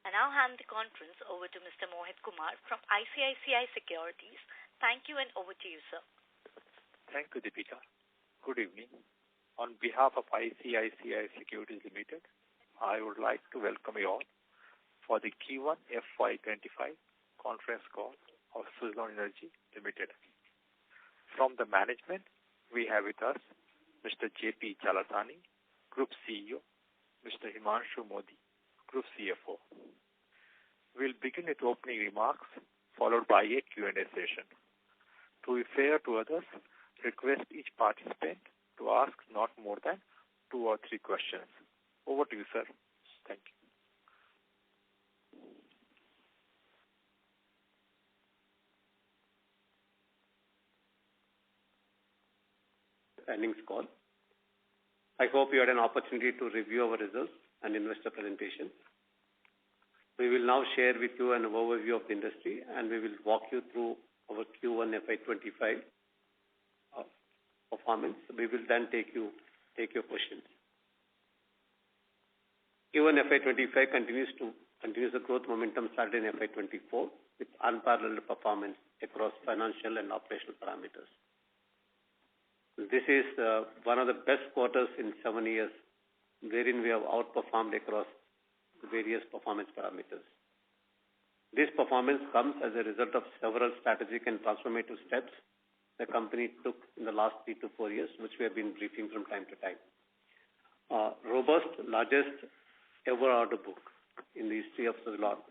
I now hand the conference over to Mr. Mohit Kumar from ICICI Securities. Thank you, and over to you, sir. Thank you, Deepika. Good evening. On behalf of ICICI Securities Limited, I would like to welcome you all for the Q1 FY2025 conference call of Suzlon Energy Limited. From the management, we have with us Mr. J.P. Chalasani, Group CEO, Mr. Himanshu Mody, Group CFO. We'll begin with opening remarks, followed by a Q&A session. To be fair to others, request each participant to ask not more than 2 or 3 questions. Over to you, sir. Thank you. Earnings call. I hope you had an opportunity to review our results and investor presentation. We will now share with you an overview of the industry, and we will walk you through our Q1 FY25 performance. We will then take your questions. Q1 FY25 continues the growth momentum started in FY24 with unparalleled performance across financial and operational parameters. This is one of the best quarters in 7 years, wherein we have outperformed across various performance parameters. This performance comes as a result of several strategic and transformative steps the company took in the last 3 to 4 years, which we have been briefing from time to time. Robust, largest ever order book in the history of Suzlon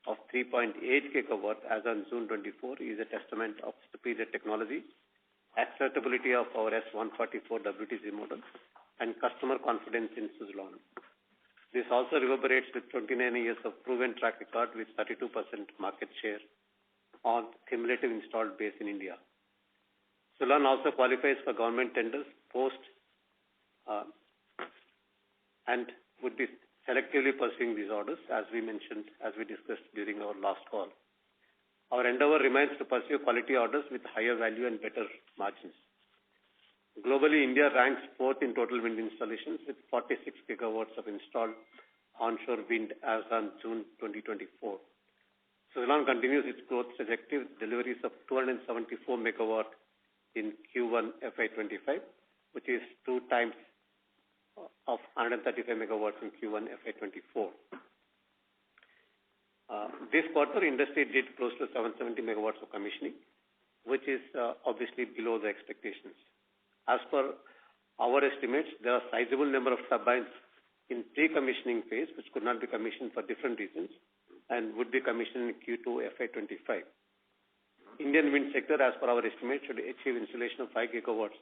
of 3.8 gigawatt as on June 24 is a testament of superior technology, acceptability of our S144 WTC model, and customer confidence in Suzlon. This also reverberates with 29 years of proven track record with 32% market share on cumulative installed base in India. Suzlon also qualifies for government tenders post and would be selectively pursuing these orders, as we mentioned, as we discussed during our last call. Our endeavor remains to pursue quality orders with higher value and better margins. Globally, India ranks 4th in total wind installations with 46 gigawatts of installed onshore wind as on June 2024. Suzlon continues its growth trajectory with deliveries of 274 megawatt in Q1 FY25, which is 2 times of 135 megawatts in Q1 FY24. This quarter, industry did close to 770 megawatts of commissioning, which is obviously below the expectations. As per our estimates, there are sizable number of turbines in pre-commissioning phase, which could not be commissioned for different reasons, and would be commissioned in Q2 FY25. Indian wind sector, as per our estimate, should achieve installation of 5 gigawatts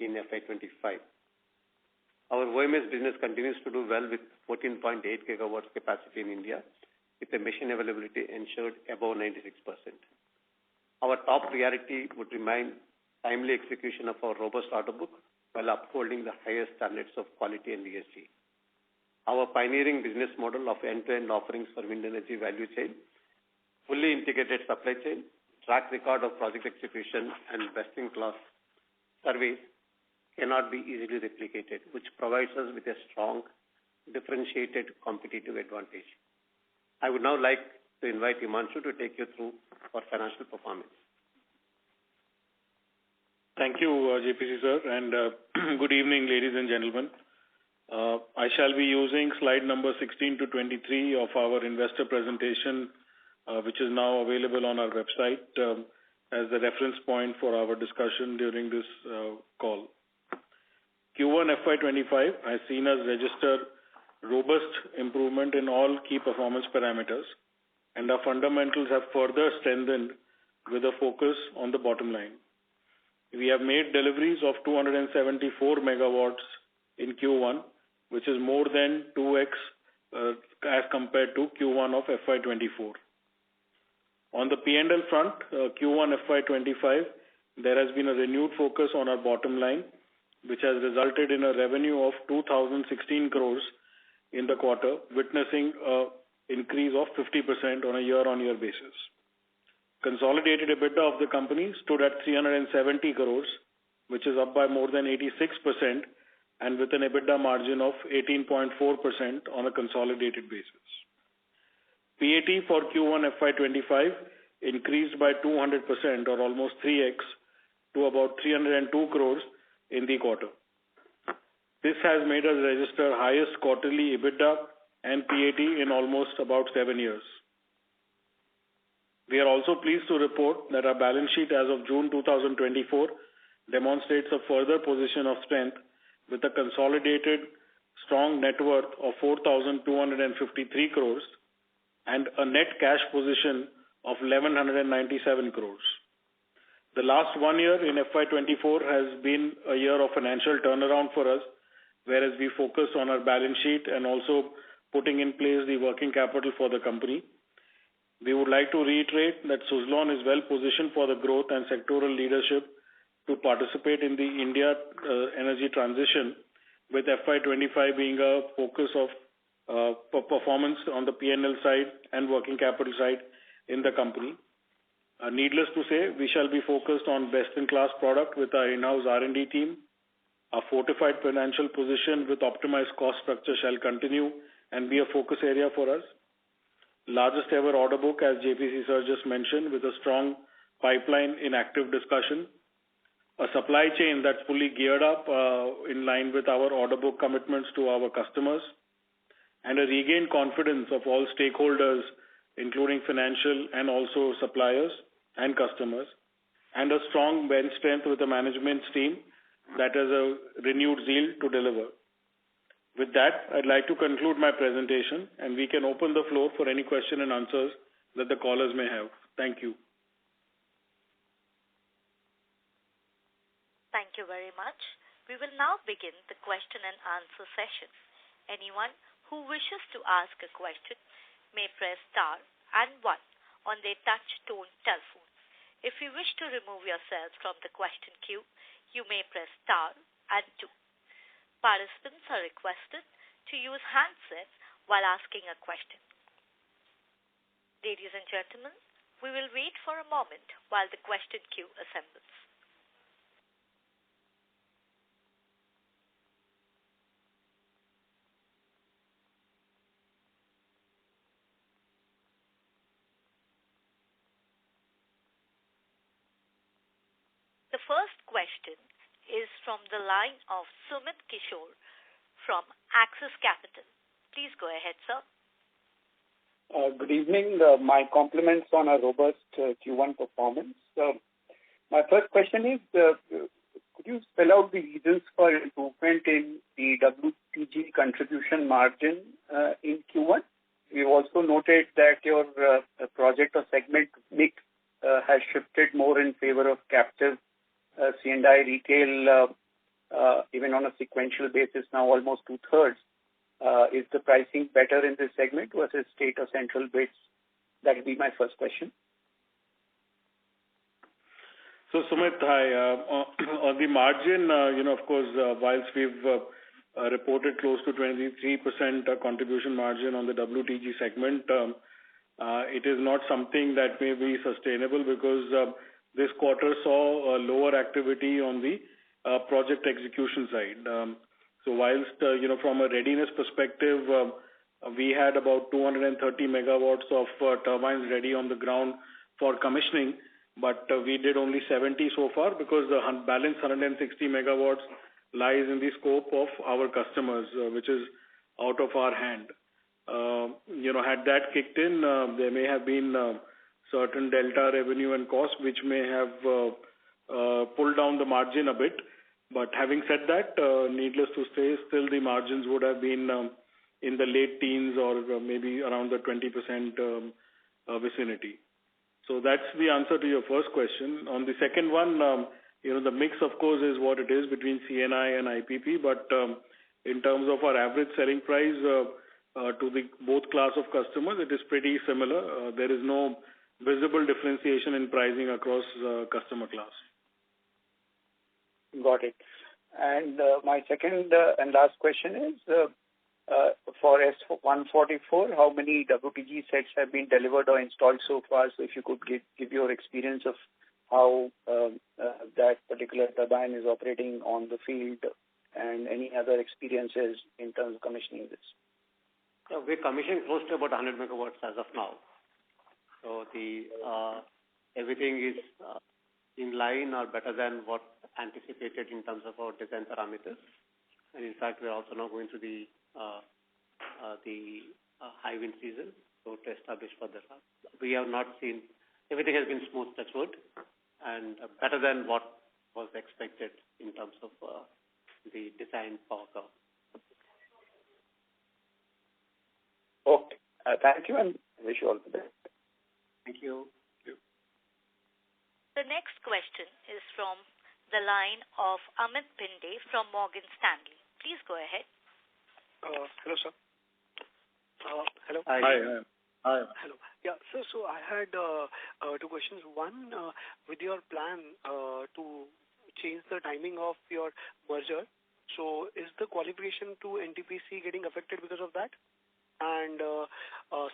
in FY25. Our OMS business continues to do well with 14.8 gigawatts capacity in India, with the machine availability ensured above 96%. Our top priority would remain timely execution of our robust order book while upholding the highest standards of quality and ESG. Our pioneering business model of end-to-end offerings for wind energy value chain, fully integrated supply chain, track record of project execution, and best-in-class service cannot be easily replicated, which provides us with a strong, differentiated competitive advantage. I would now like to invite Himanshu to take you through our financial performance. Thank you, JPC sir, and good evening, ladies and gentlemen. I shall be using slide number 16 to 23 of our investor presentation, which is now available on our website as the reference point for our discussion during this call. Q1 FY25 has seen us register robust improvement in all key performance parameters, and our fundamentals have further strengthened with a focus on the bottom line. We have made deliveries of 274 megawatts in Q1, which is more than 2x as compared to Q1 of FY24. On the P&L front, Q1 FY25, there has been a renewed focus on our bottom line, which has resulted in a revenue of 2,016 crores in the quarter, witnessing an increase of 50% on a year-on-year basis. Consolidated EBITDA of the company stood at 370 crores, which is up by more than 86%, and with an EBITDA margin of 18.4% on a consolidated basis. PAT for Q1 FY25 increased by 200% or almost 3x to about 302 crores in the quarter. This has made us register highest quarterly EBITDA and PAT in almost about 7 years. We are also pleased to report that our balance sheet as of June 2024 demonstrates a further position of strength with a consolidated strong net worth of 4,253 crores and a net cash position of 1,197 crores. The last 1 year in FY24 has been a year of financial turnaround for us, whereas we focus on our balance sheet and also putting in place the working capital for the company. We would like to reiterate that Suzlon is well positioned for the growth and sectoral leadership to participate in the India energy transition, with FY25 being a focus of performance on the P&L side and working capital side in the company. Needless to say, we shall be focused on best-in-class product with our in-house R&D team. Our fortified financial position with optimized cost structure shall continue and be a focus area for us. Largest ever order book, as JPC sir just mentioned, with a strong pipeline in active discussion. A supply chain that's fully geared up in line with our order book commitments to our customers, and a regained confidence of all stakeholders, including financial and also suppliers and customers, and a strong bench strength with the management team that has a renewed zeal to deliver. With that, I'd like to conclude my presentation, and we can open the floor for any question and answers that the callers may have. Thank you. Thank you very much. We will now begin the question and answer session. Anyone who wishes to ask a question may press star and 1 on their touch tone telephone. If you wish to remove yourself from the question queue, you may press star and 2. Participants are requested to use handsets while asking a question. Ladies and gentlemen, we will wait for a moment while the question queue assembles. The first question is from the line of Sumit Kishore from Axis Capital. Please go ahead, sir. Good evening. My compliments on a robust Q1 performance. My first question is, could you spell out the reasons for improvement in the WTG contribution margin in Q1? We've also noted that your project or segment mix has shifted more in favor of captive C&I retail, even on a sequential basis now almost 2/3. Is the pricing better in this segment versus state or central bids? That would be my first question. So Sumit, hi. On the margin, of course, whilst we've reported close to 23% contribution margin on the WTG segment, it is not something that may be sustainable because this quarter saw a lower activity on the project execution side. So whilst, from a readiness perspective, we had about 230 megawatts of turbines ready on the ground for commissioning, but we did only 70 so far because the balance 160 megawatts lies in the scope of our customers, which is out of our hand. Had that kicked in, there may have been certain delta revenue and cost which may have pulled down the margin a bit. But having said that, needless to say, still the margins would have been in the late teens or maybe around the 20% vicinity. So that's the answer to your first question. On the second one, the mix, of course, is what it is between CNI and IPP. But in terms of our average selling price to the both class of customers, it is pretty similar. There is no visible differentiation in pricing across customer class. Got it. And my second and last question is, for S144, how many WTG sets have been delivered or installed so far? So if you could give your experience of how that particular turbine is operating on the field and any other experiences in terms of commissioning this. We commissioned close to about 100 megawatts as of now. So everything is in line or better than what anticipated in terms of our design parameters. And in fact, we are also now going through the high wind season, so to establish further. We have not seen, everything has been smooth, touch wood, and better than what was expected in terms of the design power curve. Okay. Thank you and wish you all the best. Thank you. The next question is from the line of Amit Pinde from Morgan Stanley. Please go ahead. Hello, sir. Hello. Hi. Hi. Hello. Yeah, sir, so I had two questions. One, with your plan to change the timing of your merger, so is the qualification to NTPC getting affected because of that? And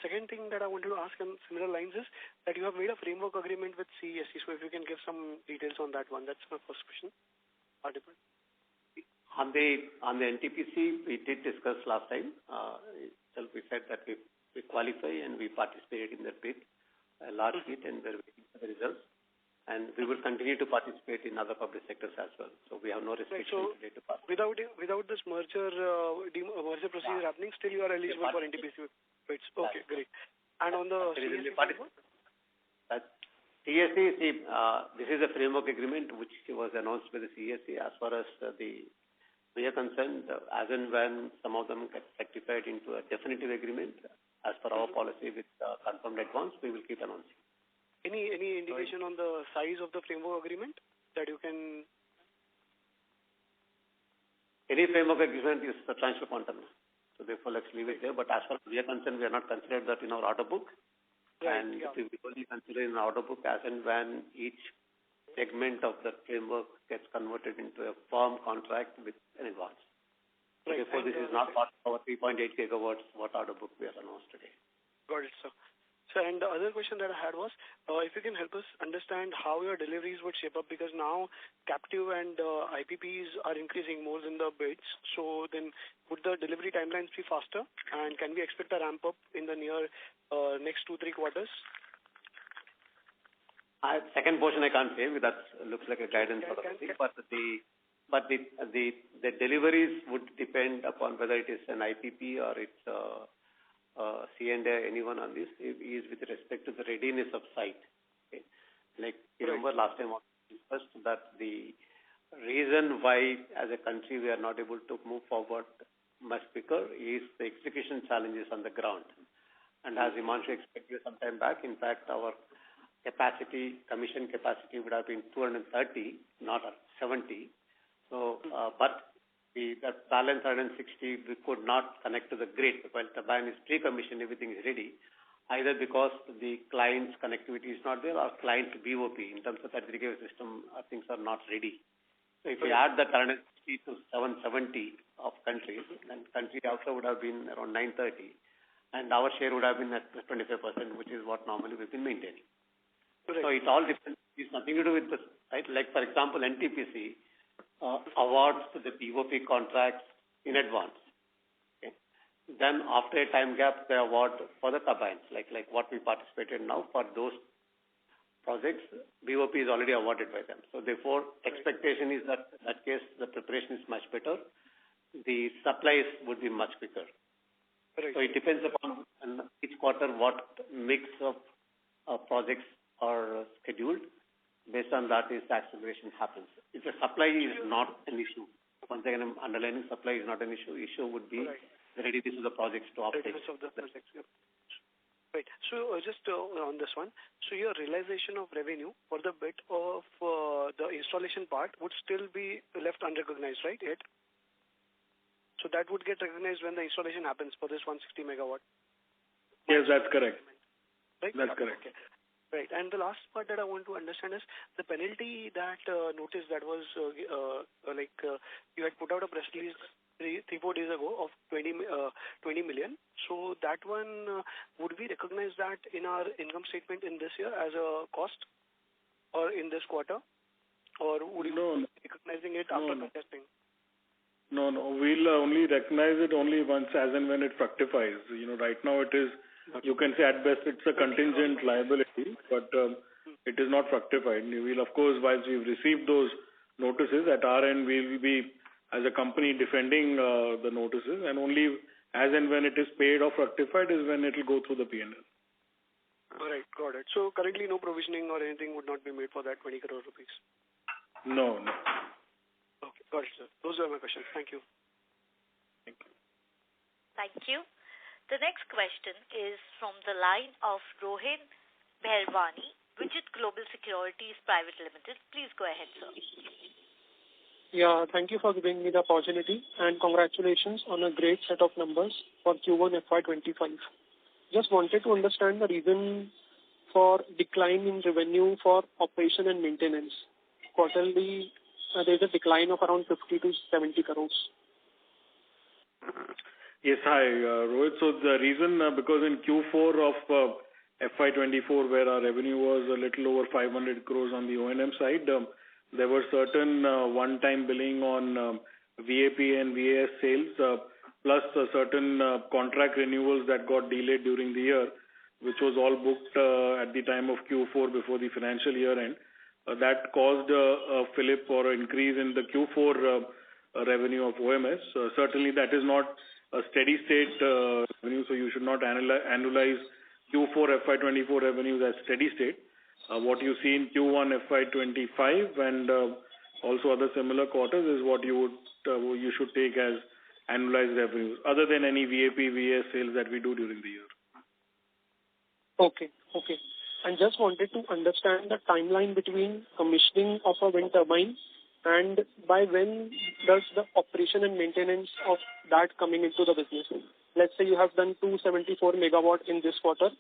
second thing that I wanted to ask on similar lines is that you have made a framework agreement with CESC, so if you can give some details on that one. That's my first question. On the NTPC, we did discuss last time. We said that we qualify and we participated in that bid, a large bid, and we're waiting for the results. And we will continue to participate in other public sectors as well. So we have no restrictions related to participation. Without this merger procedure happening, still you are eligible for NTPC bids. Okay, great. And on the CESC CESC, this is a framework agreement which was announced by the CESC. As far as we are concerned, as and when some of them get rectified into a definitive agreement, as per our policy with confirmed advance, we will keep announcing. Any indication on the size of the framework agreement that you can? Any framework agreement is substantial quantum. So therefore, let's leave it there. But as far as we are concerned, we are not considered that in our order book. Right, and we will only consider in our order book as and when each segment of the framework gets converted into a firm contract with an advance. So therefore, this is not part of our 3.8 gigawatts what order book we have announced today. Got it, sir. So, and the other question that I had was, if you can help us understand how your deliveries would shape up, because now captive and IPPs are increasing more than the bids. So then would the delivery timelines be faster? And can we expect a ramp up in the near next 2-3 quarters? Second portion I can't say. That looks like a guidance for the thing. But the deliveries would depend upon whether it is an IPP or it's C&A, anyone on this, is with respect to the readiness of site. Okay. Like, you remember last time we discussed that the reason why as a country we are not able to move forward much quicker is the execution challenges on the ground. And as Himanshu expected some time back, in fact, our commission capacity would have been 230, not 70. So, but that balance 160, we could not connect to the grid. While turbine is pre-commissioned, everything is ready, either because the client's connectivity is not there or client's BOP, in terms of certificate system, things are not ready. So if we add that 160 to 770 of countries, then country also would have been around 930, and our share would have been at 25%, which is what normally we've been maintaining. Right. So it all depends. It's nothing to do with this, right? Like, for example, NTPC awards the BOP contracts in advance. Okay. Then after a time gap, they award for the turbines, like what we participated now for those projects. BOP is already awarded by them. So therefore, expectation is that in that case, the preparation is much better. The supplies would be much quicker. Right. So it depends upon each quarter what mix of projects are scheduled. Based on that is the acceleration happens. If the supply is not an issue, once again I'm underlining supply is not an issue. Issue would be the readiness of the projects to operate. Readiness of the projects, yeah. Right. So just on this one, so your realization of revenue for the bit of the installation part would still be left unrecognized, right? Yet? So that would get recognized when the installation happens for this 160 megawatt. Yes, that's correct. Right? That's correct. Okay. Right. And the last part that I want to understand is the penalty that notice that was you had put out a press release 3-4 days ago of 20 million. So that one, would we recognize that in our income statement in this year as a cost or in this quarter? Or would you be recognizing it after contesting? No. We'll only recognize it only once as and when it fructifies. Right now it is, you can say at best it's a contingent liability, but it is not fructified. We'll, of course, once we've received those notices at our end, we'll be, as a company, defending the notices, and only as and when it is paid or fructified is when it will go through the P&L. All right, got it. So currently no provisioning or anything would not be made for that 20 crore rupees? No. Okay, got it, sir. Those are my questions. Thank you. Thank you. Thank you. The next question is from the line of Rohin Bherwani, Vijit Global Securities Private Limited. Please go ahead, sir. Yeah, thank you for giving me the opportunity and congratulations on a great set of numbers for Q1 FY25. Just wanted to understand the reason for decline in revenue for operation and maintenance. Quarterly, there's a decline of around 50 to 70 crores. Yes, hi, Rohit. So the reason, because in Q4 of FY24, where our revenue was a little over 500 crores on the O&M side, there were certain one-time billing on VAP and VAS sales, plus certain contract renewals that got delayed during the year, which was all booked at the time of Q4 before the financial year end. That caused a fillip or an increase in the Q4 revenue of OMS. Certainly that is not a steady state revenue, so you should not annualize Q4 FY24 revenues as steady state. What you see in Q1 FY25 and also other similar quarters is what you should take as annualized revenues, other than any VAP, VAS sales that we do during the year. Okay. And just wanted to understand the timeline between commissioning of a wind turbine and by when does the operation and maintenance of that coming into the business. Let's say you have done 274 megawatt in this quarter.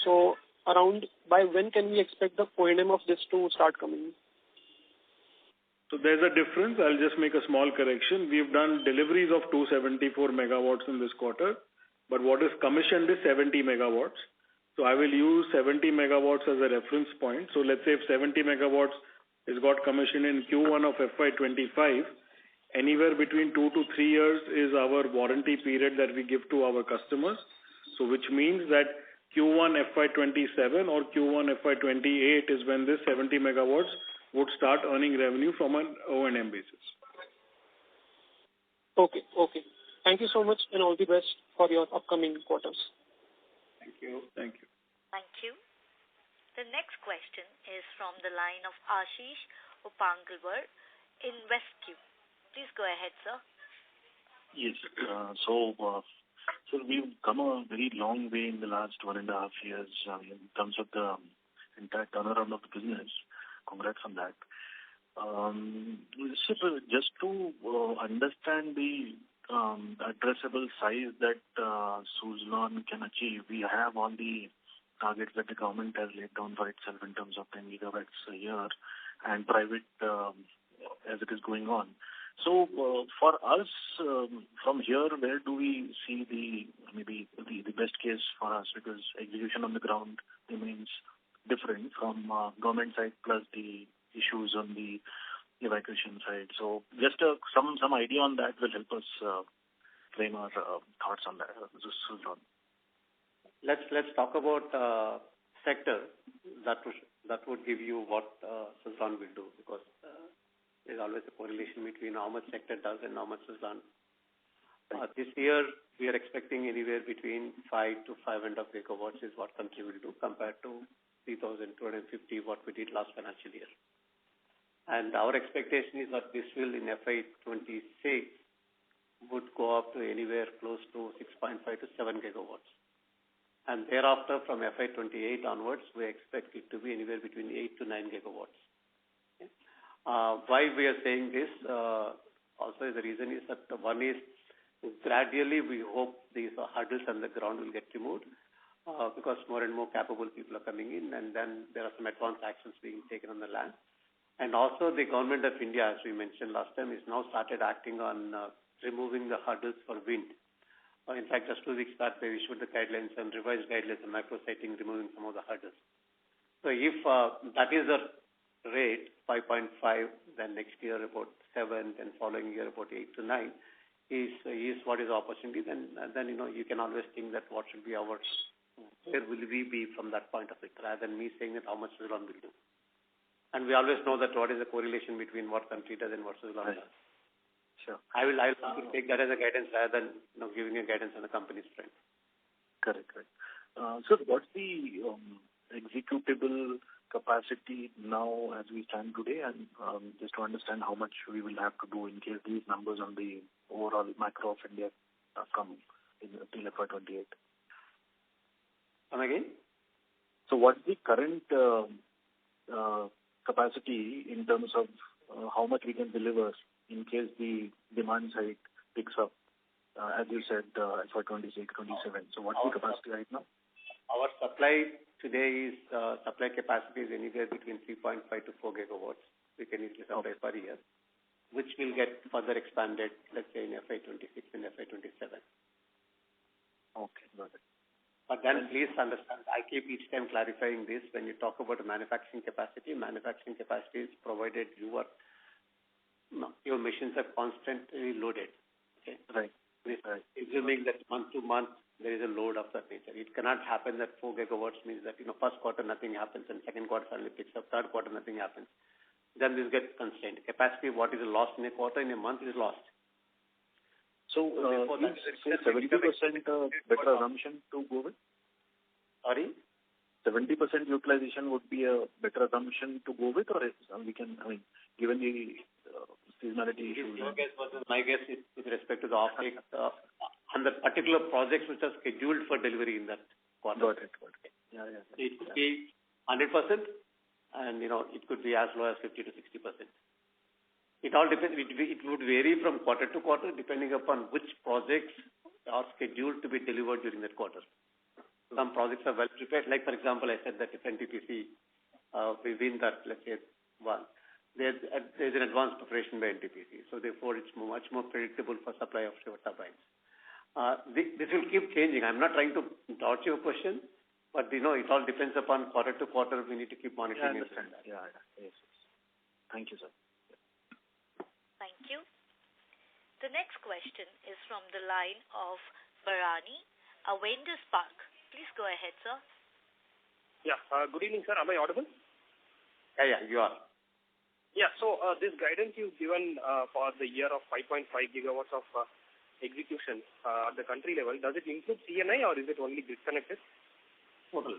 So around by when can we expect the O&M of this to start coming? So there's a difference. I'll just make a small correction. We've done deliveries of 274 megawatts in this quarter, but what is commissioned is 70 megawatts. So I will use 70 megawatts as a reference point. So let's say if 70 megawatts is got commissioned in Q1 of FY25, anywhere between 2 to 3 years is our warranty period that we give to our customers. So which means that Q1 FY27 or Q1 FY28 is when this 70 megawatts would start earning revenue from an O&M basis. Okay. Thank you so much and all the best for your upcoming quarters. Thank you. Thank you. The next question is from the line of Ashish Upangalwar in WestQ. Please go ahead, sir. Yes. So we've come a very long way in the last 1.5 years in terms of the entire turnaround of the business. Congrats on that. So just to understand the addressable size that Suzlon can achieve, we have all the targets that the government has laid down for itself in terms of 10 gigawatts a year and private as it is going on. So for us, from here, where do we see the best case for us? Because execution on the ground remains different from government side plus the issues on the evacuation side. So just some idea on that will help us frame our thoughts on that. Let's talk about sector that would give you what Suzlon will do, because there's always a correlation between how much sector does and how much Suzlon. This year we are expecting anywhere between 5 to 5.5 gigawatts is what country will do compared to 3,250 what we did last financial year. And our expectation is that this will in FY26 would go up to anywhere close to 6.5 to 7 gigawatts. And thereafter, from FY28 onwards, we expect it to be anywhere between 8 to 9 gigawatts. Okay. Why we are saying this, also the reason is that one is gradually we hope these hurdles on the ground will get removed because more and more capable people are coming in, and then there are some advanced actions being taken on the land. And also the government of India, as we mentioned last time, is now started acting on removing the hurdles for wind. In fact, just 2 weeks back, they issued the guidelines and revised guidelines on micro-siting, removing some of the hurdles. So if that is the rate, 5.5, then next year about 7, then following year about 8 to 9, is what is the opportunity, then you can always think that what should be our, where will we be from that point of it, rather than me saying that how much Suzlon will do. And we always know that what is the correlation between what country does and what Suzlon does. Sure. I'll take that as a guidance rather than giving a guidance on the company's strength. Correct. So what's the executable capacity now as we stand today, and just to understand how much we will have to do in case these numbers on the overall macro of India come in till FY28? Come again? So what's the current capacity in terms of how much we can deliver in case the demand side picks up, as you said, FY26, 27. So what's the capacity right now? Our supply today is, supply capacity is anywhere between 3.5 to 4 gigawatts. We can easily supply per year, which will get further expanded, let's say in FY26 and FY27. Okay, got it. But then please understand, I keep each time clarifying this, when you talk about manufacturing capacity is provided your machines are constantly loaded. Okay? Right. Assuming that month to month there is a load of that nature. It cannot happen that 4 gigawatts means that, first quarter nothing happens and second quarter suddenly picks up, third quarter nothing happens. Then this gets constrained. Capacity, what is lost in a quarter, in a month is lost. So, say 70% better assumption to go with? Sorry? 70% utilization would be a better assumption to go with, or we can, given the seasonality issues? Your guess versus my guess is with respect to the offtake on the particular projects which are scheduled for delivery in that quarter. Got it. Yeah. It could be 100%, and it could be as low as 50 to 60%. It all depends. It would vary from quarter to quarter depending upon which projects are scheduled to be delivered during that quarter. Some projects are well prepared. Like, for example, I said that if NTPC, we win that, let's say, one, there's an advanced preparation by NTPC. So, therefore, it's much more predictable for supply of your turbines. This will keep changing. I'm not trying to dodge your question, but, it all depends upon quarter to quarter. We need to keep monitoring. I understand that. Yeah. Yes. Thank you, sir. Thank you. The next question is from the line of Barani, Avendus Park. Please go ahead, sir. Yeah. Good evening, sir. Am I audible? Yeah, you are. Yeah. So this guidance you've given for the year of 5.5 gigawatts of execution at the country level, does it include CNI or is it only disconnected? Total.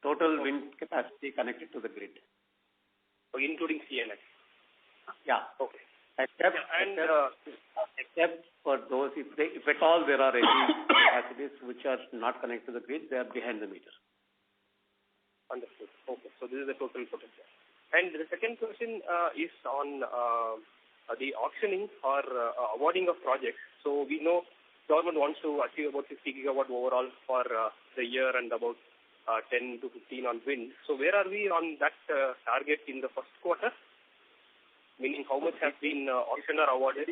Total wind capacity connected to the grid. So including CNI? Yeah. Okay. Except for those, if at all there are any capacities which are not connected to the grid, they are behind the meter. Understood. Okay. So this is the total potential. And the second question is on the auctioning or awarding of projects. So we know government wants to achieve about 50 gigawatt overall for the year and about 10 to 15 on wind. So where are we on that target in the first quarter? Meaning how much has been auctioned or awarded?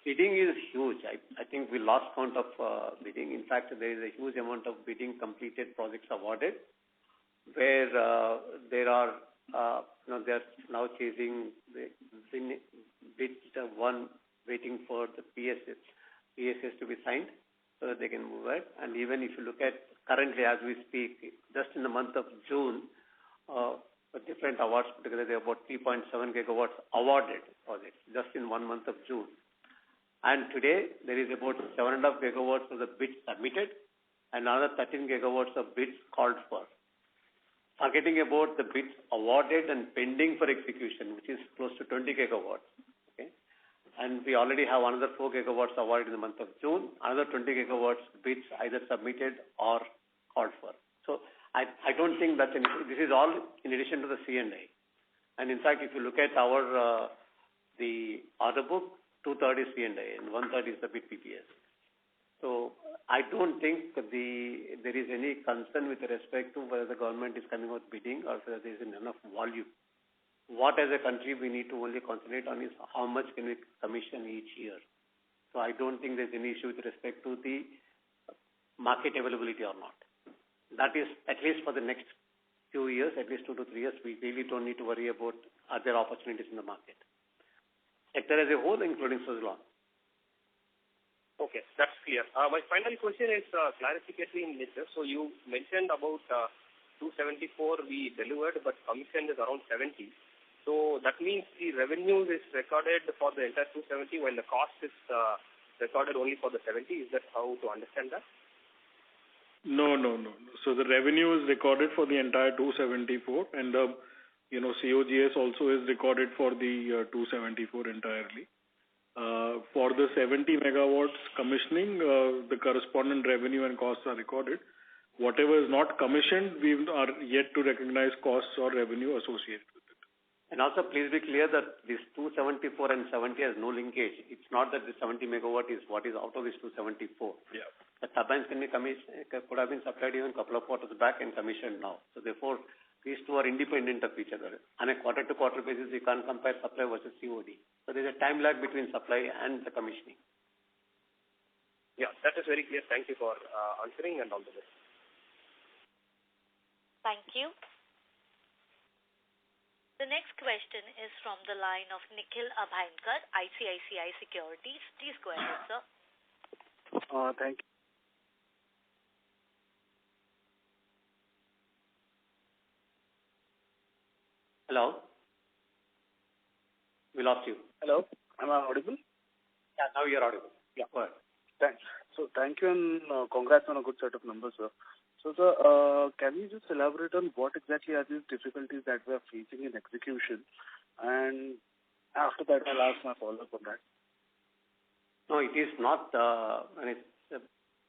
Bidding is huge. I think we lost count of bidding. In fact, there is a huge amount of bidding completed projects awarded where there are, they're now chasing the bid one waiting for the PSS to be signed so that they can move it. And even if you look at currently as we speak, just in the month of June, different awards put together, there are about 3.7 gigawatts awarded projects just in 1 month of June. And today, there is about 7.5 gigawatts of the bids submitted and another 13 gigawatts of bids called for. Forgetting about the bids awarded and pending for execution, which is close to 20 gigawatts. Okay? And we already have another 4 gigawatts awarded in the month of June, another 20 gigawatts bids either submitted or called for. So, I don't think that this is all in addition to the C&I. And in fact, if you look at our the order book, 2/3 is C&I and 1/3 is the bid PPS. So I don't think there is any concern with respect to whether the government is coming out bidding or whether there is enough volume. What as a country we need to only concentrate on is how much can we commission each year. So I don't think there's any issue with respect to the market availability or not. That is, at least for the next few years, at least 2 to 3 years, we really don't need to worry about other opportunities in the market. sector as a whole, including Suzlon. Okay, that's clear. My final question is clarificatory in nature. So you mentioned about 274 we delivered, but commissioned is around 70. So that means the revenue is recorded for the entire 270 while the cost is recorded only for the 70. Is that how to understand that? No. So the revenue is recorded for the entire 274, and the COGS also is recorded for the 274 entirely. For the 70 megawatts commissioning, the correspondent revenue and costs are recorded. Whatever is not commissioned, we are yet to recognize costs or revenue associated with it. And also, please be clear that this 274 and 70 has no linkage. It's not that the 70 megawatt is what is out of this 274. Yeah. The turbines could have been supplied even a couple of quarters back and commissioned now. So therefore, these two are independent of each other. On a quarter-to-quarter basis, you can't compare supply versus COD. So there's a time lag between supply and the commissioning. Yeah, that is very clear. Thank you for answering, and all the best. Thank you. The next question is from the line of Nikhil Abhyankar, ICICI Securities. Please go ahead, sir. Thank you. Hello? We lost you. Hello? Am I audible? Yeah, now you're audible. Yeah. Go ahead. Thanks. So thank you and congrats on a good set of numbers, sir. So, sir, can you just elaborate on what exactly are these difficulties that we are facing in execution? And after that, I'll ask my follow-up on that. No, it is not, when it's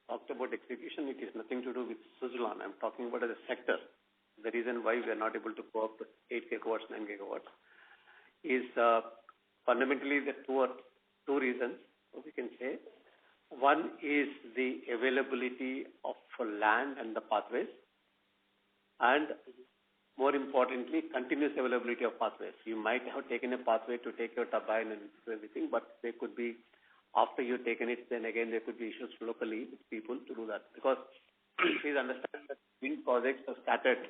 talked about execution, it is nothing to do with Suzlon. I'm talking about as a sector. The reason why we are not able to go up to 8 gigawatts, 9 gigawatts is fundamentally the two reasons, we can say. One is the availability of land and the pathways, and more importantly, continuous availability of pathways. You might have taken a pathway to take your turbine and do everything, but there could be, after you've taken it, then again there could be issues locally with people to do that. Because please understand that wind projects are scattered.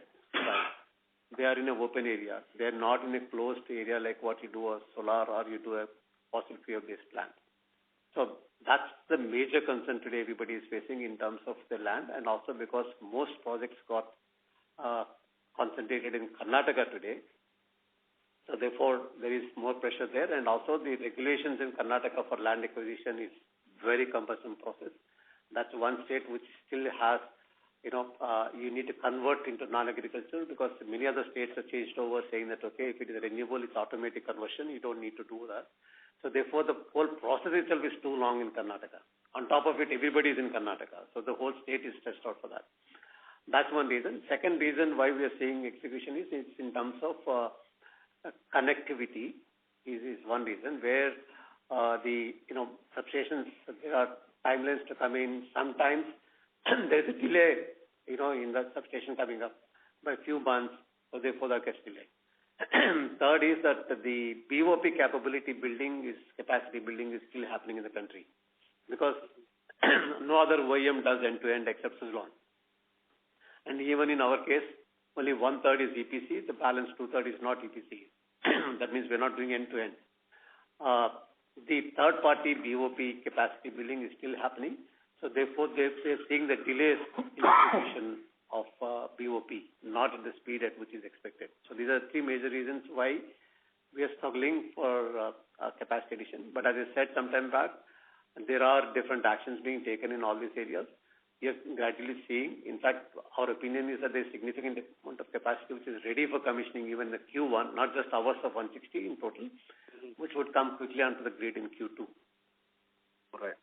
They are in an open area. They are not in a closed area like what you do a solar or you do a fossil fuel-based plant. So that's the major concern today everybody is facing in terms of the land, and also because most projects got concentrated in Karnataka today. So therefore, there is more pressure there, and also the regulations in Karnataka for land acquisition is very cumbersome process. That's one state which still has, you need to convert into non-agricultural, because many other states have changed over saying that, okay, if it is renewable, it's automatic conversion, you don't need to do that. So therefore, the whole process itself is too long in Karnataka. On top of it, everybody is in Karnataka. So the whole state is stressed out for that. That's one reason. Second reason why we are seeing execution is in terms of connectivity is one reason, where the substations, there are timelines to come in. Sometimes there is a delay, in the substation coming up by a few months, so therefore that gets delayed. Third is that the BOP capacity building is still happening in the country, because no other OEM does end-to-end except Suzlon. And even in our case, only 1/3 is EPC, the balance 2/3 is not EPC. That means we're not doing end-to-end. The third-party BOP capacity building is still happening, so therefore they're seeing the delays in execution of BOP, not at the speed at which is expected. So these are three major reasons why we are struggling for capacity addition. But as I said some time back, there are different actions being taken in all these areas. We are gradually seeing, in fact, our opinion is that there is significant amount of capacity which is ready for commissioning even in the Q1, not just hours of 160 in total, which would come quickly onto the grid in Q2. Right.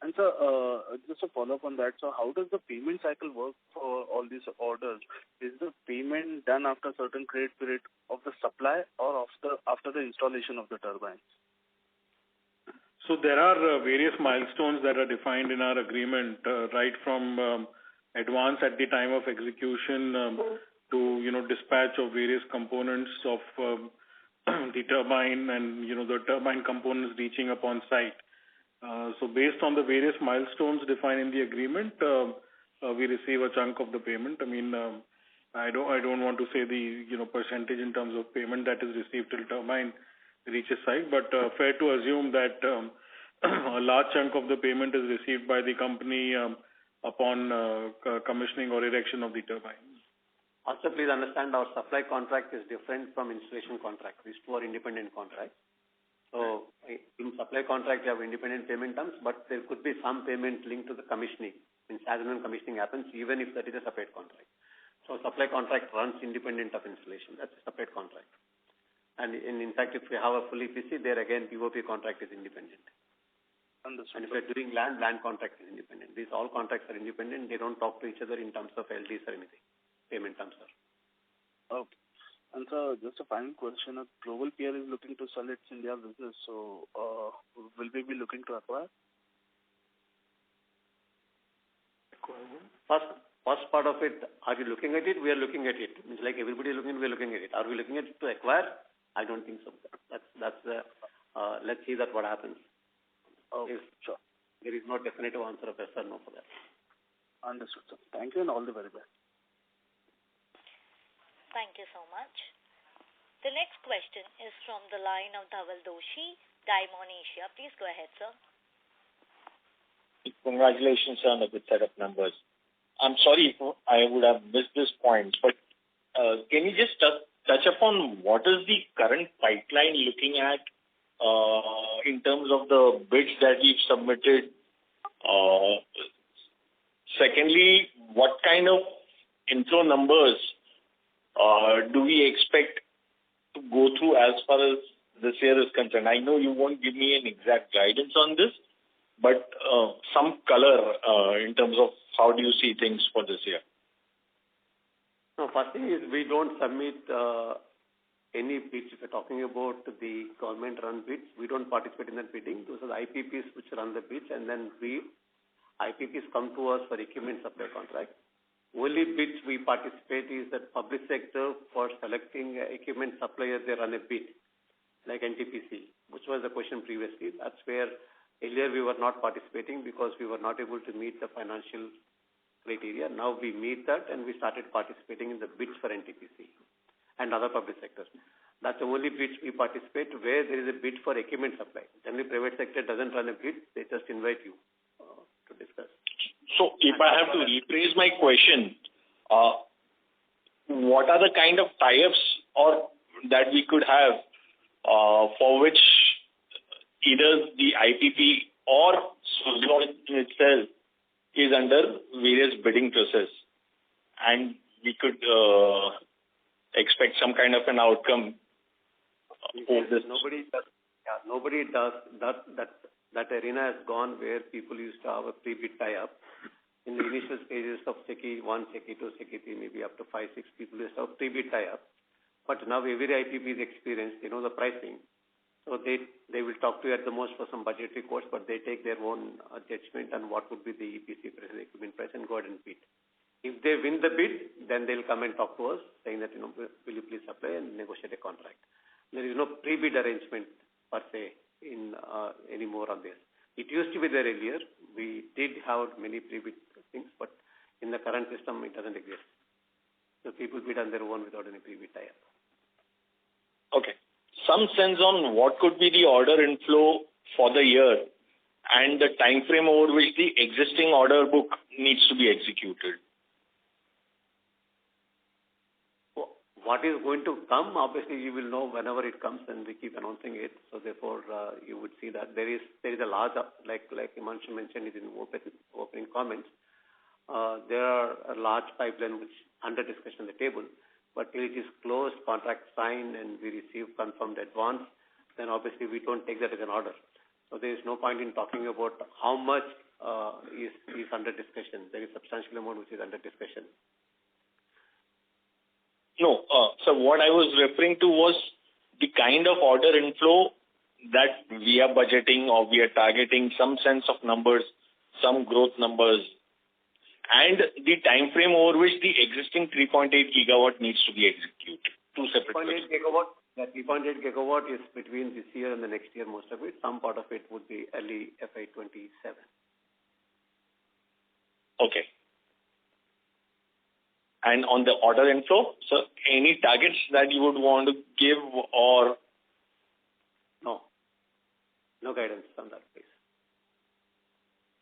And so, just a follow-up on that, so how does the payment cycle work for all these orders? Is the payment done after a certain credit period of the supply or after the installation of the turbines? So there are various milestones that are defined in our agreement, right from advance at the time of execution to dispatch of various components of the turbine and the turbine components reaching upon site. So based on the various milestones defined in the agreement, we receive a chunk of the payment. I mean, I don't want to say the percentage in terms of payment that is received till turbine reaches site. But fair to assume that a large chunk of the payment is received by the company upon commissioning or erection of the turbine. Also, please understand our supply contract is different from installation contract. These two are independent contracts. So, in supply contract, you have independent payment terms, but there could be some payment linked to the commissioning. As and when commissioning happens, even if that is a separate contract. So, supply contract runs independent of installation. That's a separate contract. And in fact, if we have a full EPC, there again, POP contract is independent. Understood. And if we're doing land contract is independent. These all contracts are independent. They don't talk to each other in terms of LDs or anything. Payment terms are. Okay. And so, just a final question. A global peer is looking to sell its India business. So, will we be looking to acquire? First part of it, are you looking at it? We are looking at it. It's like everybody looking, we are looking at it. Are we looking at it to acquire? I don't think so. That's let's see that what happens. Okay, sure. There is no definitive answer of yes or no for that. Understood, sir. Thank you and all the very best. Thank you so much. The next question is from the line of Dhaval Doshi, Diamond Asia. Please go ahead, sir. Congratulations on a good set of numbers. I'm sorry if I would have missed this point, but can you just touch upon what is the current pipeline looking at in terms of the bids that we've submitted? Secondly, what kind of inflow numbers do we expect to go through as far as this year is concerned? I know you won't give me an exact guidance on this, but some color in terms of how do you see things for this year? No, first thing is we don't submit any bids. If you're talking about the government-run bids, we don't participate in that bidding. Those are the IPPs which run the bids, and then IPPs come to us for equipment supply contract. Only bids we participate is that public sector for selecting equipment supplier, they run a bid, like NTPC, which was the question previously. That's where earlier we were not participating because we were not able to meet the financial criteria. Now we meet that and we started participating in the bids for NTPC and other public sectors. That's the only bids we participate where there is a bid for equipment supply. Generally, private sector doesn't run a bid. They just invite you to discuss. So if I have to rephrase my question, what are the kind of tie-ups or that we could have for which either the IPP or Suzlon itself is under various bidding process, and we could expect some kind of an outcome of this? Nobody does that arena has gone where people used to have a pre-bid tie-up. In the initial stages of SECI 1, SECI 2, SECI 3, maybe up to 5, 6 people used to have pre-bid tie-up. But now every IPP is experienced, they know the pricing. So they will talk to you at the most for some budgetary cost, but they take their own judgment on what would be the EPC price, the equipment price, and go ahead and bid. If they win the bid, then they'll come and talk to us, saying that, will you please supply and negotiate a contract. There is no pre-bid arrangement per se in anymore on this. It used to be there earlier. We did have many pre-bid things, but in the current system, it doesn't exist. So people bid on their own without any pre-bid tie-up. Okay. Some sense on what could be the order inflow for the year and the time frame over which the existing order book needs to be executed. What is going to come, obviously you will know whenever it comes, and we keep announcing it. So therefore, you would see that there is a large, like Himanshu mentioned it in opening comments, there are a large pipeline which under discussion on the table. But till it is closed, contract signed, and we receive confirmed advance, then obviously we don't take that as an order. So there is no point in talking about how much is under discussion. There is substantial amount which is under discussion. No, so what I was referring to was the kind of order inflow that we are budgeting or we are targeting, some sense of numbers, some growth numbers, and the time frame over which the existing 3.8 gigawatt needs to be executed. Two separate 3.8 gigawatt. That 3.8 gigawatt is between this year and the next year, most of it. Some part of it would be early FY27. Okay. And on the order inflow, so any targets that you would want to give or? no guidance on that, please.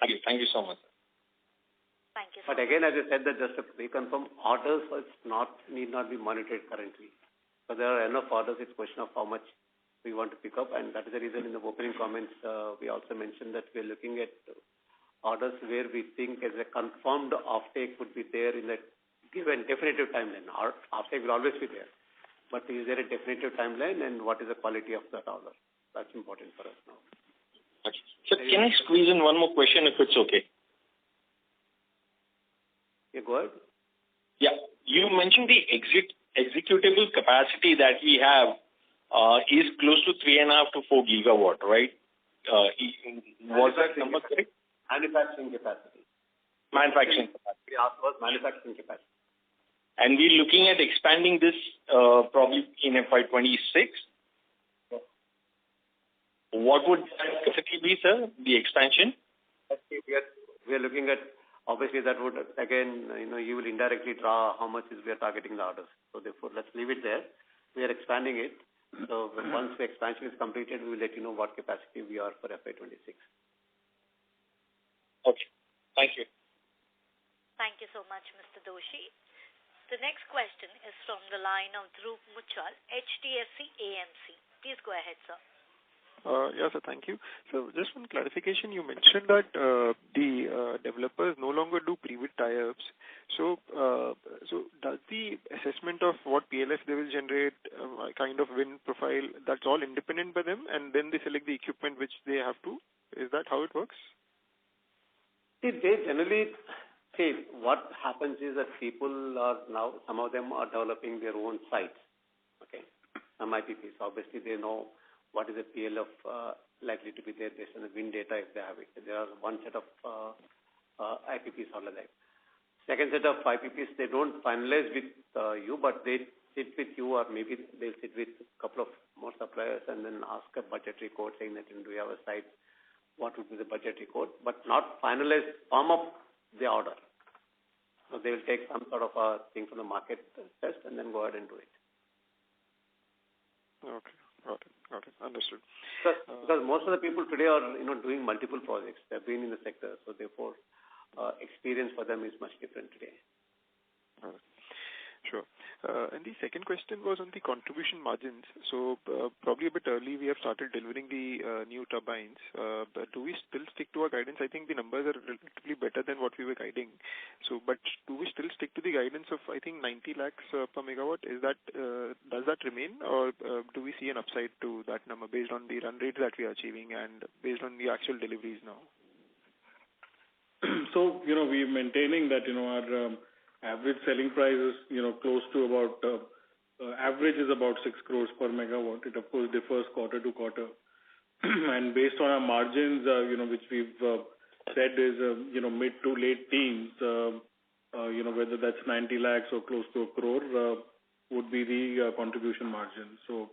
Thank you so much. Thank you. But again, as I said, that just to reconfirm, orders need not be monitored currently. So there are enough orders. It's a question of how much we want to pick up, and that is the reason in the opening comments we also mentioned that we are looking at orders where we think as a confirmed offtake would be there in the given definitive timeline. Our offtake will always be there, but is there a definitive timeline, and what is the quality of that order? That's important for us now. Okay. So can I squeeze in one more question if it's okay? Yeah, go ahead. Yeah. You mentioned the executable capacity that we have is close to 3.5 to 4 gigawatt, right? Was that number correct? Manufacturing capacity. Manufacturing capacity. We asked about manufacturing capacity. And we're looking at expanding this probably in FY26. What would that capacity be, sir, the expansion? We are looking at, obviously that would, again, you will indirectly draw how much we are targeting the orders. So therefore, let's leave it there. We are expanding it. So once the expansion is completed, we will let you know what capacity we are for FY26. Okay. Thank you. Thank you so much, Mr. Doshi. The next question is from the line of Dhruv Muchal, HDFC AMC. Please go ahead, sir. Yes, sir. Thank you. So just one clarification. You mentioned that the developers no longer do pre-bid tie-ups. So does the assessment of what PLF they will generate, kind of wind profile, that's all independent by them, and then they select the equipment which they have to? Is that how it works? See, they generally what happens is that people are now, some of them are developing their own sites. Okay, some IPPs, obviously they know what is the PLF likely to be there based on the wind data if they have it. There are one set of IPPs all alike. Second set of IPPs, they don't finalize with you, but they sit with you, or maybe they'll sit with a couple of more suppliers and then ask a budgetary quote saying that, do you have a site? What would be the budgetary quote? But not finalize, firm up the order. So they will take some sort of a thing from the market test and then go ahead and do it. Okay. Got it. Understood. Because most of the people today are, doing multiple projects. They've been in the sector, so therefore, experience for them is much different today. Sure. And the second question was on the contribution margins. So probably a bit early, we have started delivering the new turbines. But do we still stick to our guidance? I think the numbers are relatively better than what we were guiding. So, but do we still stick to the guidance of, I think, 90 lakhs per megawatt? Is that does that remain, or do we see an upside to that number based on the run rates that we are achieving and based on the actual deliveries now? So, we're maintaining that, our average selling price is, close to about, average is about 6 crores per megawatt. It, of course, differs quarter to quarter. And based on our margins, which we've said is, mid to late teens, whether that's 90 lakhs or close to a crore, would be the contribution margin. So,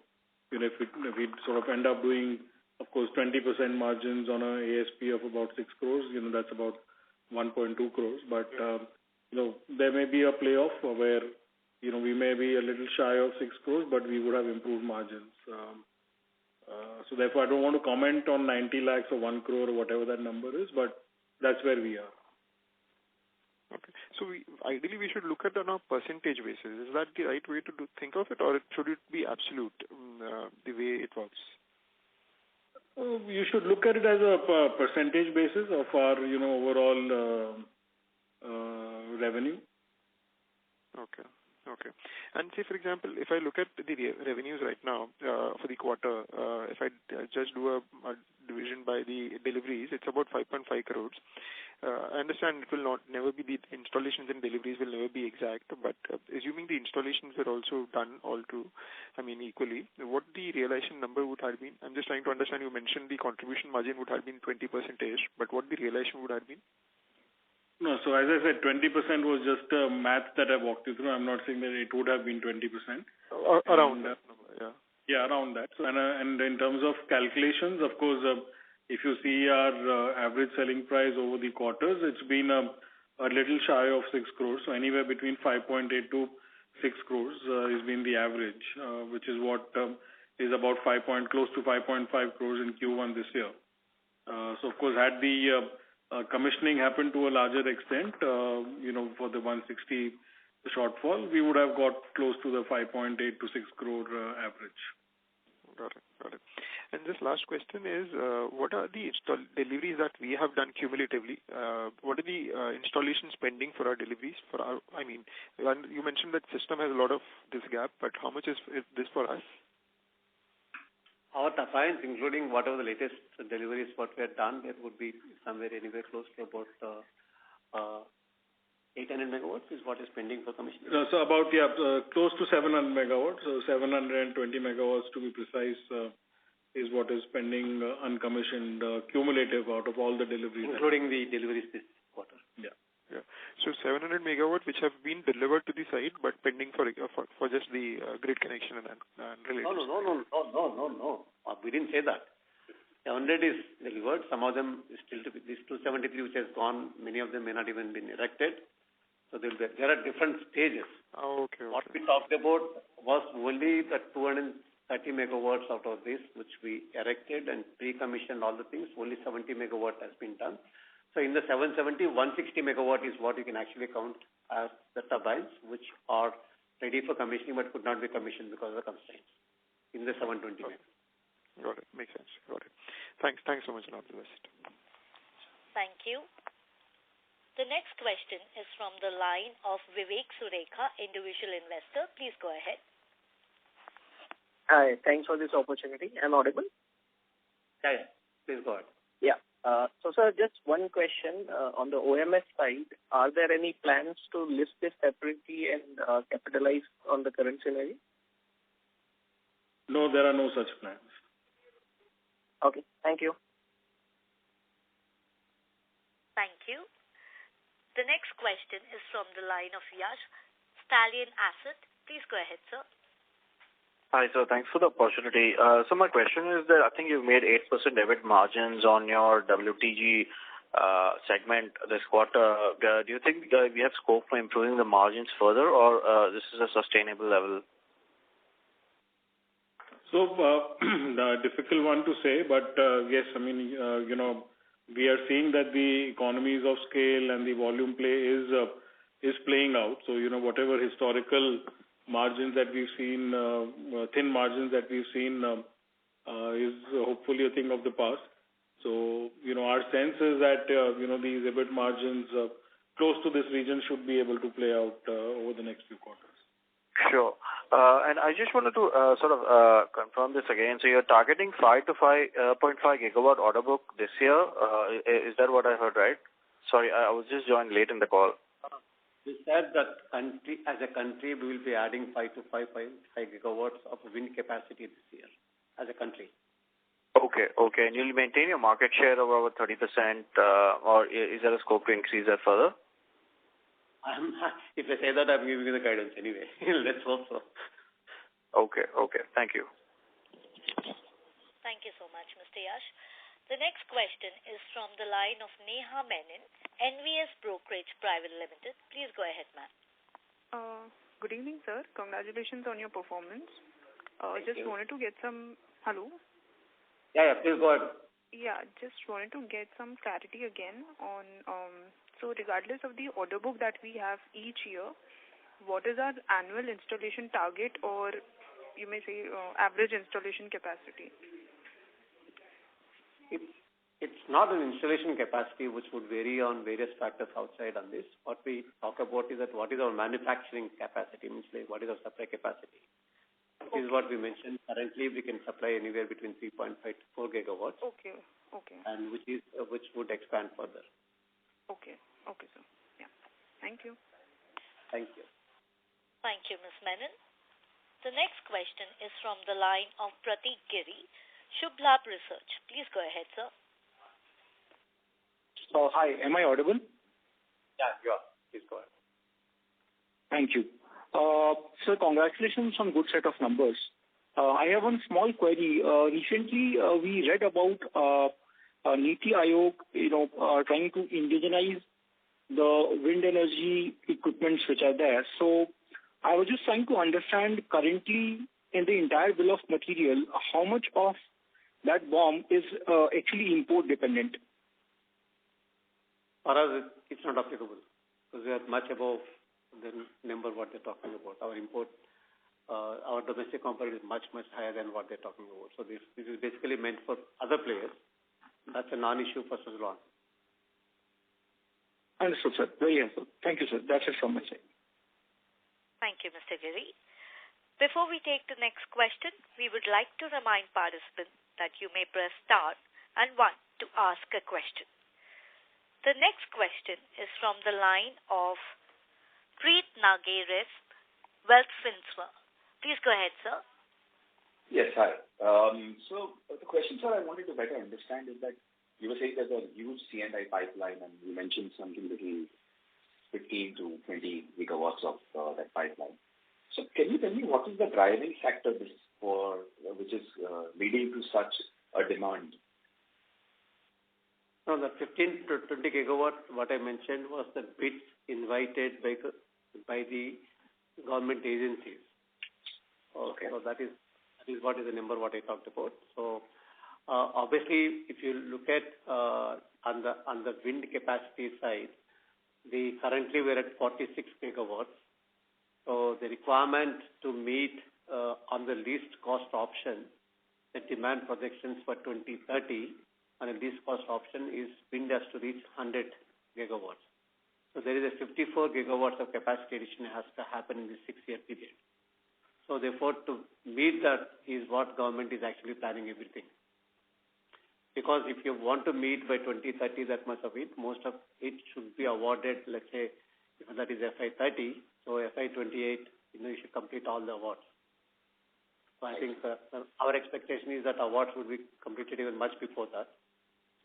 if we sort of end up doing, of course, 20% margins on a ASP of about 6 crores, that's about 1.2 crores. But, there may be a playoff where, we may be a little shy of 6 crores, but we would have improved margins. So therefore, I don't want to comment on 90 lakhs or 1 crore or whatever that number is, but that's where we are. Okay. So ideally, we should look at it on a percentage basis. Is that the right way to think of it, or should it be absolute, the way it works? You should look at it as a percentage basis of our, overall revenue. Okay. And say, for example, if I look at the revenues right now for the quarter, if I just do a division by the deliveries, it's about 5.5 crores. I understand it will never be, the installations and deliveries will never be exact, but assuming the installations were also done equally, what the realization number would have been? I'm just trying to understand. You mentioned the contribution margin would have been 20%, but what the realization would have been? No, so as I said, 20% was just math that I walked you through. I'm not saying that it would have been 20%. Around that number, yeah. Yeah, around that. So, and in terms of calculations, of course, if you see our average selling price over the quarters, it's been a little shy of 6 crores. So anywhere between 5.8 to 6 crores has been the average, which is what is about close to 5.5 crores in Q1 this year. So of course, had the commissioning happened to a larger extent, for the 160 shortfall, we would have got close to the 5.8 to 6 crore average. Got it. And this last question is, what are the deliveries that we have done cumulatively? What are the installation spending for our deliveries? You mentioned that system has a lot of this gap, but how much is this for us? Our turbines, including whatever the latest deliveries what we have done, there would be anywhere close to about 800 megawatts is what is pending for commissioning. So about close to 700 megawatts. So 720 megawatts to be precise is what is pending uncommissioned cumulative out of all the deliveries, including the deliveries this quarter. Yeah. So 700 megawatts which have been delivered to the site, but pending for just the grid connection and related. No. We didn't say that. 700 is delivered. Some of them is still to be. This 273 which has gone, many of them may not even been erected. So there are different stages. Okay. What we talked about was only the 230 megawatts out of this, which we erected and pre-commissioned all the things. Only 70 megawatt has been done. So in the 770, 160 megawatt is what you can actually count as the turbines, which are ready for commissioning but could not be commissioned because of the constraints in the 720 megawatt. Got it. Makes sense. Got it. Thanks so much and all the best. Thank you. The next question is from the line of Vivek Surekha, individual investor. Please go ahead. Hi, thanks for this opportunity. I'm audible? Yeah. Please go ahead. Yeah. So, sir, just one question on the OMS side. Are there any plans to list this separately and capitalize on the current scenario? No, there are no such plans. Okay. Thank you. Thank you. The next question is from the line of Yash, Stallion Asset. Please go ahead, sir. Hi, sir. Thanks for the opportunity. So my question is that I think you've made 8% EBIT margins on your WTG segment this quarter. Do you think we have scope for improving the margins further, or this is a sustainable level? So, difficult one to say, but yes, we are seeing that the economies of scale and the volume play is playing out. So, whatever historical margins that we've seen, thin margins that we've seen, is hopefully a thing of the past. So, our sense is that, these EBIT margins close to this region should be able to play out over the next few quarters. Sure. And I just wanted to confirm this again. So you're targeting 5 to 5.5 gigawatt order book this year. Is that what I heard right? Sorry, I was just joined late in the call. We said that as a country, we will be adding 5 to 5.5 gigawatts of wind capacity this year as a country. Okay. And you'll maintain your market share of over 30%, or is there a scope to increase that further? If I say that, I'm giving you the guidance anyway. Let's hope so. Okay. Thank you. Thank you so much, Mr. Yash. The next question is from the line of Neha Menon, NVS Brokerage Private Limited. Please go ahead, ma'am. Good evening, sir. Congratulations on your performance. Thank you. Wanted to get some... Hello? Yeah, please go ahead. Yeah, just wanted to get some clarity again on... So regardless of the order book that we have each year, what is our annual installation target, or you may say average installation capacity? It's not an installation capacity which would vary on various factors outside on this. What we talk about is that what is our manufacturing capacity, means like what is our supply capacity. This is what we mentioned. Currently, we can supply anywhere between 3.5 to 4 gigawatts. Okay. And which would expand further. Okay, sir. Yeah. Thank you. Thank you. Thank you, Ms. Menon. The next question is from the line of Pratik Giri, Shubh Labh Research. Please go ahead, sir. Hi, am I audible? Yeah, you are. Please go ahead. Thank you. Sir, congratulations on good set of numbers. I have one small query. Recently, we read about Niti Aayog, trying to indigenize the wind energy equipments which are there. So I was just trying to understand currently in the entire bill of material, how much of that BOM is actually import dependent? For us, it's not applicable because we are much above the number what they're talking about. Our import, our domestic component is much higher than what they're talking about. So this is basically meant for other players. That's a non-issue for Suzlon. Understood, sir. Very helpful. Thank you, sir. That's it from my side. Thank you, Mr. Giri. Before we take the next question, we would like to remind participants that you may press star and 1 to ask a question. The next question is from the line of Preet Nageris, Wealth Finserv. Please go ahead, sir. Yes, hi. So the question, sir, I wanted to better understand is that you were saying there's a huge C&I pipeline, and you mentioned something between 15 to 20 gigawatts of that pipeline. So can you tell me what is the driving factor which is leading to such a demand? No, the 15 to 20 gigawatt, what I mentioned was the bids invited by the government agencies. Okay. So that is what is the number what I talked about. So obviously, if you look at on the wind capacity side, currently we're at 46 gigawatts. So the requirement to meet on the least cost option, the demand projections for 2030 on a least cost option is wind has to reach 100 gigawatts. So there is a 54 gigawatts of capacity addition has to happen in the 6-year period. So therefore, to meet that is what government is actually planning everything. Because if you want to meet by 2030 that much of it, most of it should be awarded, let's say, if that is FY30, so FY28, you should complete all the awards. So I think our expectation is that awards would be completed even much before that.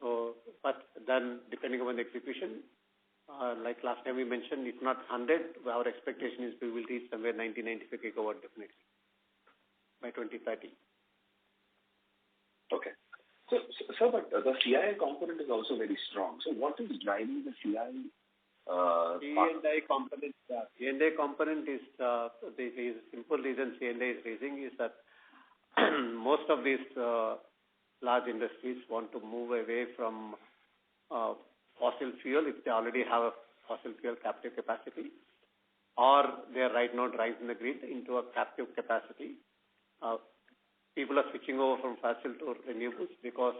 So, but then depending upon the execution, like last time we mentioned, if not 100, our expectation is we will reach somewhere 90-95 gigawatt definitely by 2030. Okay. So, but the CI component is also very strong. So what is driving the CI? C&I component is the simple reason C&I is raising is that most of these large industries want to move away from fossil fuel if they already have a fossil fuel captive capacity, or they are right now driving the grid into a captive capacity. People are switching over from fossil to renewables because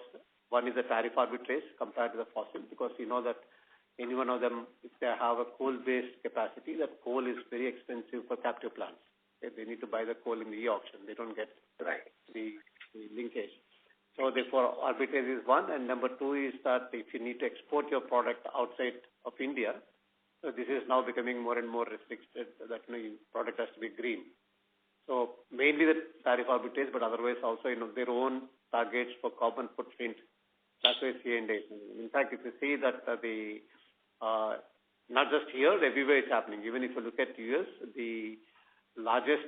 one is the tariff arbitrage compared to the fossil, because you know that any one of them, if they have a coal-based capacity, that coal is very expensive for captive plants. They need to buy the coal in the e-auction. They don't get the linkage. So therefore, arbitrage is one, and number two is that if you need to export your product outside of India, so this is now becoming more and more restricted that your product has to be green. So mainly the tariff arbitrage, but otherwise also their own targets for carbon footprint. That's why C&I. In fact, if you see that not just here, everywhere it's happening. Even if you look at US, the largest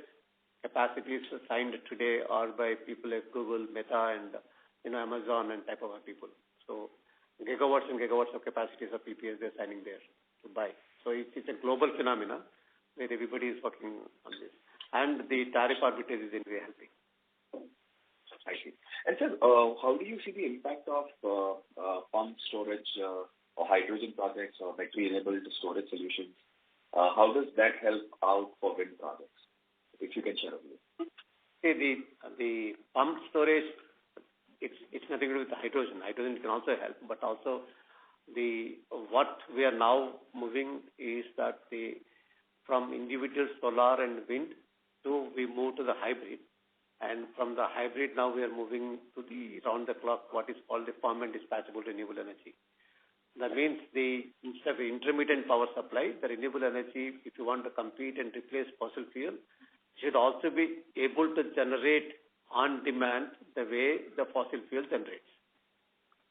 capacities signed today are by people like Google, Meta, and Amazon and type of people. So gigawatts and gigawatts of capacities of PPAs they're signing there to buy. So it's a global phenomena where everybody is working on this. And the tariff arbitrage is anyway helping. I see. And sir, how do you see the impact of pump storage or hydrogen projects or battery-enabled storage solutions? How does that help out for wind projects? If you can share with me. See, the pump storage, it's nothing to do with the hydrogen. Hydrogen can also help, but also what we are now moving is that from individual solar and wind we move to the hybrid. And from the hybrid now we are moving to the round-the-clock, what is called the firm and dispatchable renewable energy. That means instead of intermittent power supply, the renewable energy, if you want to compete and replace fossil fuel, should also be able to generate on demand the way the fossil fuel generates.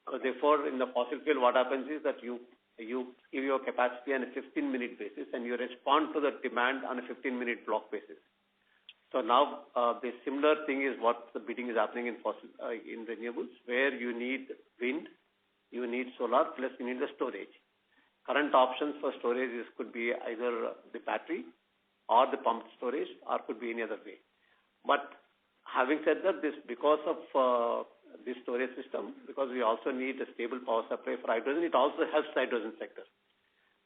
So therefore, in the fossil fuel, what happens is that you give your capacity on a 15-minute basis and you respond to the demand on a 15-minute block basis. So now the similar thing is what the bidding is happening in renewables, where you need wind, you need solar, plus you need the storage. Current options for storage could be either the battery or the pumped storage, or could be any other way. But having said that, because of this storage system because we also need a stable power supply for hydrogen. It also helps the hydrogen sector.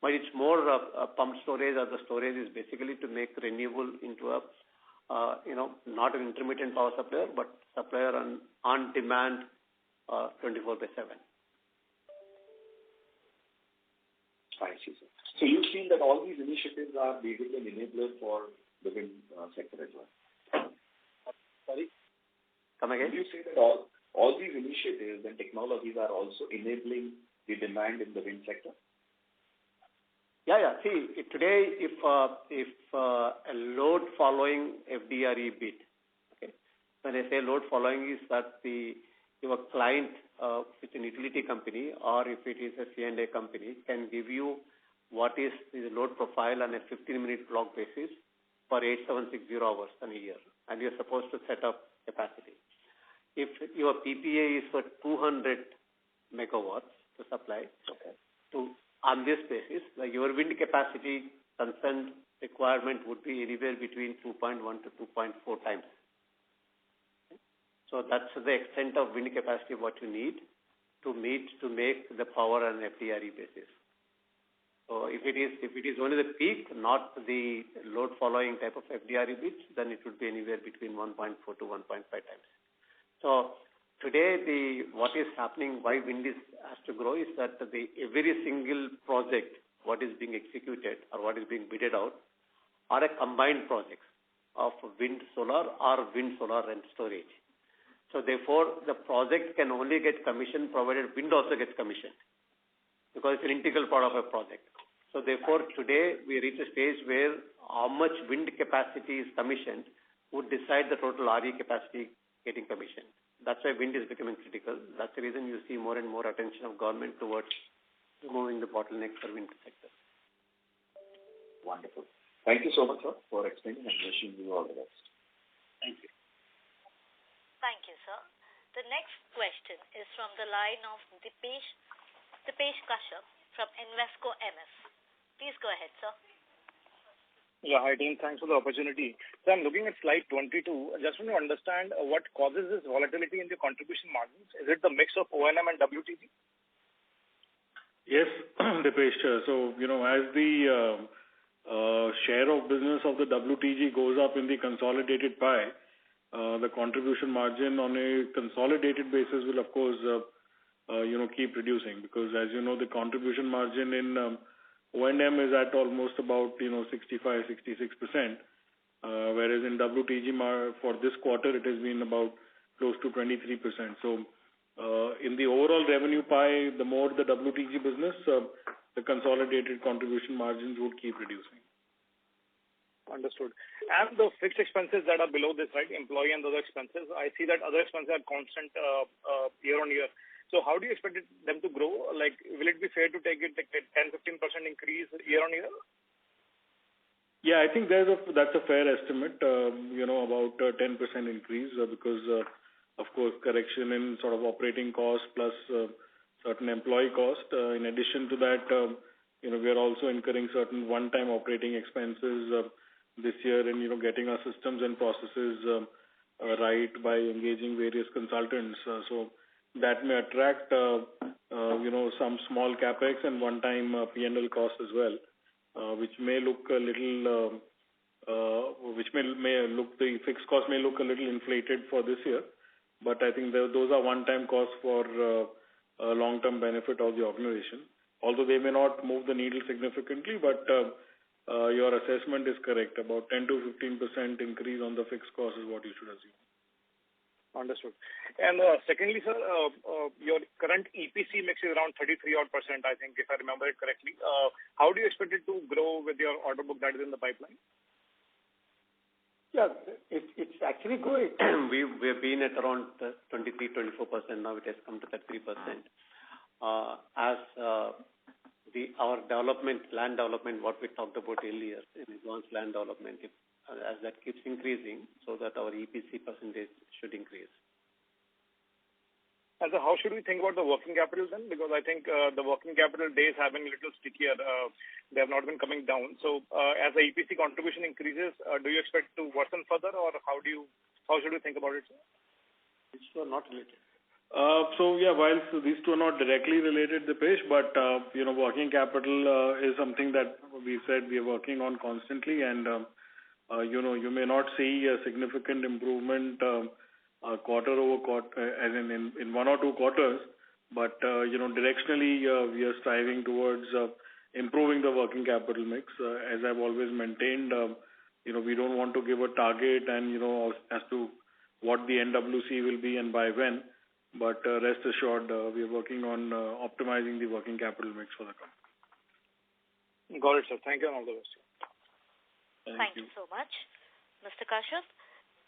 But it's more pumped storage, or the storage is basically to make renewable into a, not an intermittent power supplier, but supplier on demand 24/7. I see, sir. So you feel that all these initiatives are basically an enabler for the wind sector as well? Sorry? Come again? You say that all these initiatives and technologies are also enabling the demand in the wind sector? Yeah. See, today, if a load following FDRE bid, okay, when I say load following is that your client, with an utility company or if it is a C&I company, can give you what is the load profile on a 15-minute block basis for 8760 hours in a year, and you're supposed to set up capacity. If your PPA is for 200 megawatts to supply, on this basis, your wind capacity concerned requirement would be anywhere between 2.1 to 2.4 times. So that's the extent of wind capacity what you need to make the power on an FDRE basis. So if it is only the peak, not the load following type of FDRE bids, then it would be anywhere between 1.4 to 1.5 times. So today, what is happening, why wind has to grow, is that every single project what is being executed or what is being bidded out are a combined projects of wind solar or wind solar and storage. So therefore, the project can only get commissioned provided wind also gets commissioned, because it's an integral part of a project. So therefore, today we reach a stage where how much wind capacity is commissioned would decide the total RE capacity getting commissioned. That's why wind is becoming critical. That's the reason you see more and more attention of government towards removing the bottlenecks for wind sector. Wonderful. Thank you so much, sir, for explaining, and wishing you all the best. Thank you. Thank you, sir. The next question is from the line of Dipesh Kashyap from Invesco MS. Please go ahead, sir. Yeah, hi team. Thanks for the opportunity. So I'm looking at slide 22. I just want to understand what causes this volatility in the contribution margins. Is it the mix of O&M and WTG? Yes, Dipesh. So, as the share of business of the WTG goes up in the consolidated pie, the contribution margin on a consolidated basis will, of course, keep reducing, because, as you know, the contribution margin in O&M is at almost about 65-66%, whereas in WTG for this quarter it has been about close to 23%. So in the overall revenue pie, the more the WTG business, the consolidated contribution margins would keep reducing. Understood. And the fixed expenses that are below this, right, employee and other expenses, I see that other expenses are constant year on year. So how do you expect them to grow? Like, will it be fair to take it like 10-15% increase year on year? Yeah, I think that's a fair estimate, about 10% increase, because, of course, correction in sort of operating costs plus certain employee cost. In addition to that, we are also incurring certain one-time operating expenses this year in, getting our systems and processes right by engaging various consultants. So that may attract, some small capex and one-time P&L costs as well, which may look a little, the fixed cost may look a little inflated for this year, but I think those are one-time costs for long-term benefit of the organization. Although they may not move the needle significantly, but your assessment is correct. About 10 to 15% increase on the fixed cost is what you should assume. Understood. And secondly, sir, your current EPC mix is around 33-odd%, I think, if I remember it correctly. How do you expect it to grow with your order book that is in the pipeline? Yeah, it's actually growing. We've been at around 23-24%. Now it has come to 33%. As our land development, what we talked about earlier, in advanced land development, as that keeps increasing, so that our EPC percentage should increase. And so how should we think about the working capital then? Because I think the working capital days have been a little stickier. They have not been coming down. So as the EPC contribution increases, do you expect to worsen further, or how should we think about it, sir? It's not related. While these two are not directly related, Dipesh, but working capital is something that we said we are working on constantly, and you may not see a significant improvement quarter over quarter, as in 1 or 2 quarters, but directionally we are striving towards improving the working capital mix. As I've always maintained, we don't want to give a target and as to what the NWC will be and by when. But rest assured, we are working on optimizing the working capital mix for the company. Got it, sir. Thank you and all the best. Thank you so much, Mr. Kashyap.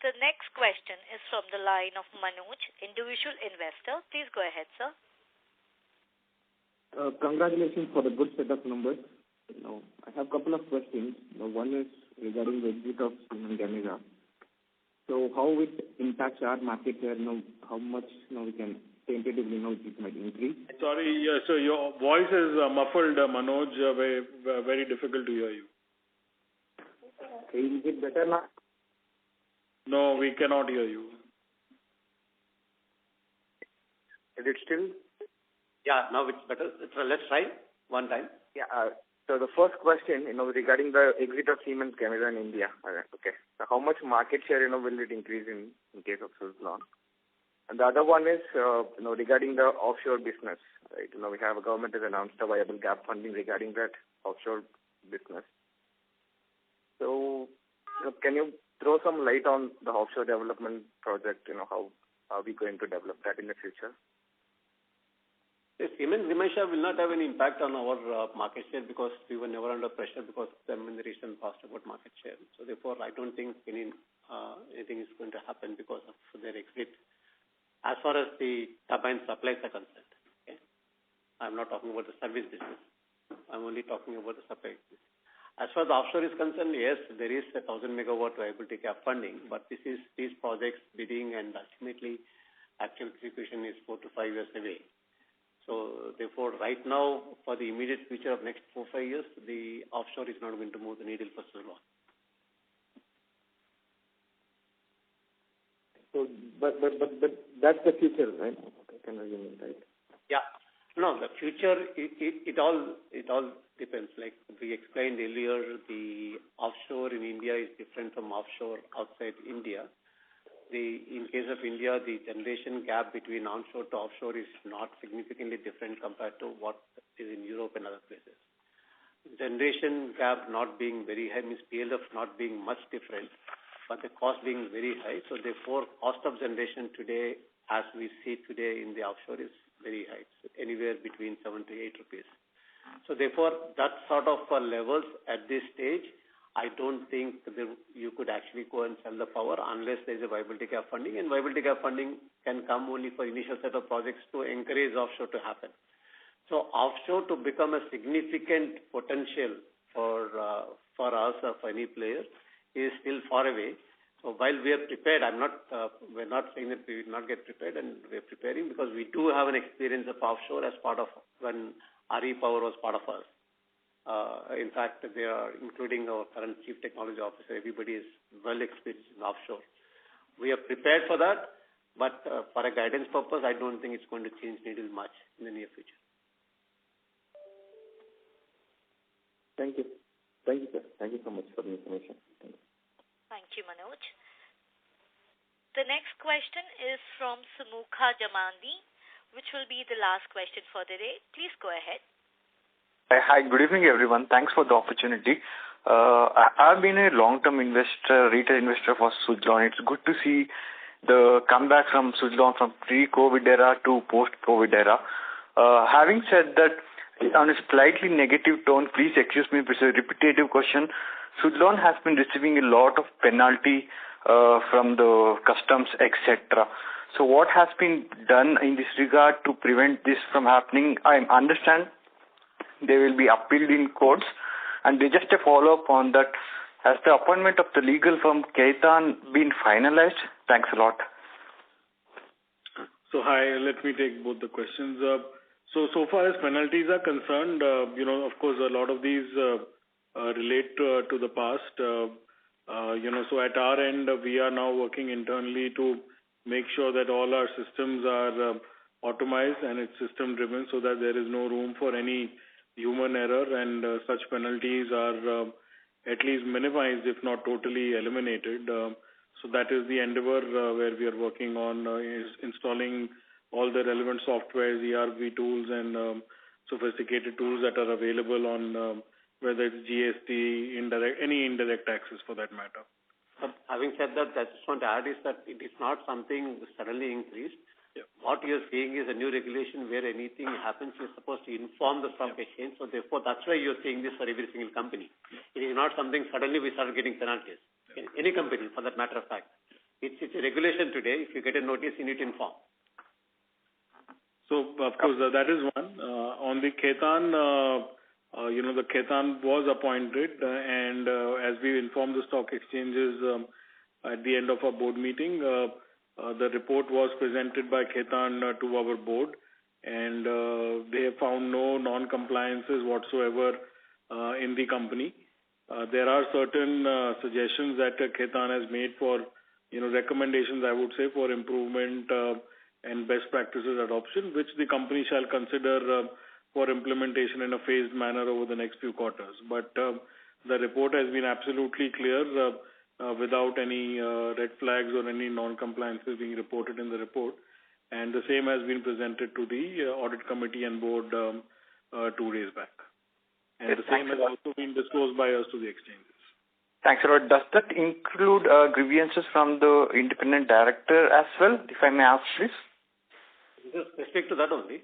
The next question is from the line of Manoj, individual investor. Please go ahead, sir. Congratulations for the good set of numbers. I have a couple of questions. One is regarding the exit of Siemens Gamesa. So how it impacts our market share, how much we can tentatively it might increase? Sorry, so your voice is muffled, Manoj. Very difficult to hear you. Is it better now? No, we cannot hear you. Is it still? Yeah, now it's better. Let's try one time. Yeah. So the first question, regarding the exit of Siemens Gamesa in India. Okay. So how much market share, will it increase in case of Suzlon? And the other one is, regarding the offshore business. Right. We have a government has announced a viable gap funding regarding that offshore business. So, can you throw some light on the offshore development project? How are we going to develop that in the future? Siemens Gamesa will not have any impact on our market share because we were never under pressure because of them in the recent past about market share. So therefore, I don't think anything is going to happen because of their exit. As far as the turbine supplies are concerned, okay? I'm not talking about the service business. I'm only talking about the supply business. As far as the offshore is concerned, yes, there is a 1,000 megawatt viability gap funding, but these projects bidding and ultimately actual execution is 4 to 5 years away. So therefore, right now, for the immediate future of next 4-5 years, the offshore is not going to move the needle for Suzlon. So, but that's the future, right? Can I mean, right? Yeah. No, the future, it all depends. Like we explained earlier, the offshore in India is different from offshore outside India. In case of India, the generation gap between onshore to offshore is not significantly different compared to what is in Europe and other places. Generation gap not being very high means PLF not being much different, but the cost being very high. So therefore, cost of generation today, as we see today in the offshore, is very high. It's anywhere between 7 to 8 rupees. So therefore, that sort of levels at this stage, I don't think you could actually go and sell the power unless there is a viability gap funding, and viability gap funding can come only for initial set of projects to encourage offshore to happen. So offshore to become a significant potential for us or for any player is still far away. So while we are prepared, we're not saying that we will not get prepared, and we're preparing because we do have an experience of offshore as part of when RE Power was part of us. In fact, they are including our current Chief Technology Officer. Everybody is well experienced in offshore. We are prepared for that, but for a guidance purpose, I don't think it's going to change needle much in the near future. Thank you. Thank you, sir. Thank you so much for the information. Thank you. Thank you, Manoj. The next question is from Sumukha Jamandi, which will be the last question for the day. Please go ahead. Hi, good evening, everyone. Thanks for the opportunity. I've been a long-term investor, retail investor for Suzlon. It's good to see the comeback from Suzlon from pre-COVID era to post-COVID era. Having said that, on a slightly negative tone, please excuse me if it's a repetitive question. Suzlon has been receiving a lot of penalty from the customs, etc. So what has been done in this regard to prevent this from happening? I understand they will be appealed in courts. And just a follow-up on that, has the appointment of the legal firm Kaitan been finalized? Thanks a lot. So hi, let me take both the questions. So far as penalties are concerned, of course, a lot of these relate to the past. So at our end, we are now working internally to make sure that all our systems are automized and it's system driven so that there is no room for any human error, and such penalties are at least minimized, if not totally eliminated. So that is the endeavor where we are working on is installing all the relevant softwares, ERP tools, and sophisticated tools that are available on whether it's GST, any indirect taxes for that matter. But having said that, I just want to add is that it is not something suddenly increased. Yeah. What you're seeing is a new regulation where anything happens, you're supposed to inform the stock exchange. So therefore, that's why you're seeing this for every single company. It is not something suddenly we started getting penalties. Any company, for that matter of fact. It's a regulation today. If you get a notice, you need to inform. So, of course, that is one. On the Khaitan, the Khaitan was appointed, and as we informed the stock exchanges at the end of our board meeting, the report was presented by Khaitan to our board, and they have found no non-compliances whatsoever in the company. There are certain suggestions that Khaitan has made for, recommendations, I would say, for improvement and best practices adoption, which the company shall consider for implementation in a phased manner over the next few quarters. But the report has been absolutely clear without any red flags or any non-compliances being reported in the report. And the same has been presented to the audit committee and board 2 days back. And the same has also been disclosed by us to the exchanges. Thanks a lot. Does that include grievances from the independent director as well, if I may ask, please? Just specific to that only.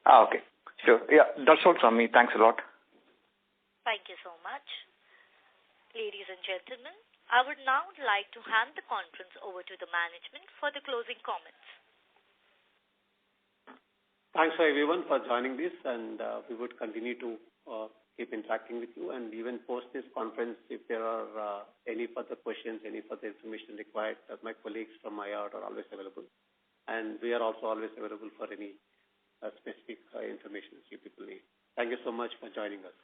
Okay. Sure. Yeah, that's all from me. Thanks a lot. Thank you so much. Ladies and gentlemen, I would now like to hand the conference over to the management for the closing comments. Thanks for everyone for joining this, and we would continue to keep interacting with you, and even post this conference, if there are any further questions, any further information required, my colleagues from IR are always available, and we are also always available for any specific information you people need. Thank you so much for joining us.